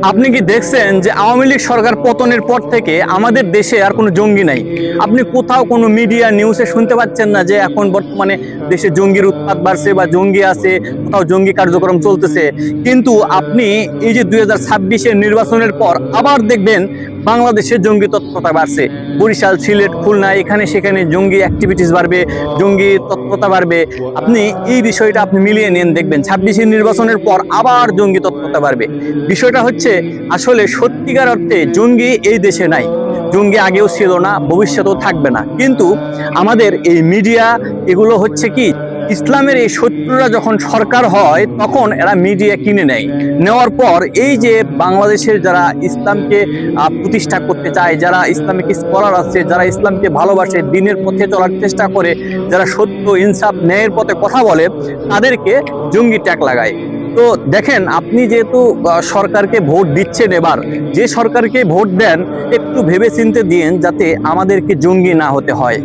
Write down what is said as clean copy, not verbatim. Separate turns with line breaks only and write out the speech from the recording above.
আপনি কি দেখছেন যে আওয়ামী লীগ সরকার পতনের পর থেকে আমাদের দেশে আর কোনো জঙ্গি নাই? আপনি কোথাও কোনো মিডিয়া নিউজে শুনতে পাচ্ছেন না যে এখন বর্তমানে দেশে জঙ্গির উৎপাত বাড়ছে বা জঙ্গি আছে, কোথাও জঙ্গি কার্যক্রম চলতেছে। কিন্তু আপনি এই যে 2026-এর নির্বাচনের পর আবার দেখবেন বাংলাদেশের জঙ্গি তৎপরতা বাড়ছে। বরিশাল, সিলেট, খুলনা এখানে সেখানে জঙ্গি অ্যাক্টিভিটিস বাড়বে, জঙ্গি তৎপরতা বাড়বে। আপনি এই বিষয়টা আপনি মিলিয়ে নেন, দেখবেন 26-এর নির্বাচনের পর আবার জঙ্গি তৎপরতা বাড়বে। বিষয়টা হচ্ছে আসলে সত্যিকার অর্থে জঙ্গি এই দেশে নাই। জঙ্গি আগেও ছিল না, ভবিষ্যতেও থাকবে না। কিন্তু আমাদের এই মিডিয়া এগুলো হচ্ছে কি, ইসলামের এই শত্রুরা যখন সরকার হয় তখন এরা মিডিয়া কিনে নেয়। নেওয়ার পর এই যে বাংলাদেশের যারা ইসলামকে প্রতিষ্ঠা করতে চায়, যারা ইসলামিক স্কলার আছে, যারা ইসলামকে ভালোবাসে, দিনের পথে চলার চেষ্টা করে, যারা সত্য, ইনসাফ, ন্যায়ের পথে কথা বলে, তাদেরকে জঙ্গি ট্যাগ লাগায়। তো দেখেন, আপনি যেহেতু সরকারকে ভোট দিচ্ছেন, এবার যে সরকারকে ভোট দেন একটু ভেবে চিন্তে দিন যাতে আমাদেরকে জঙ্গি না হতে হয়।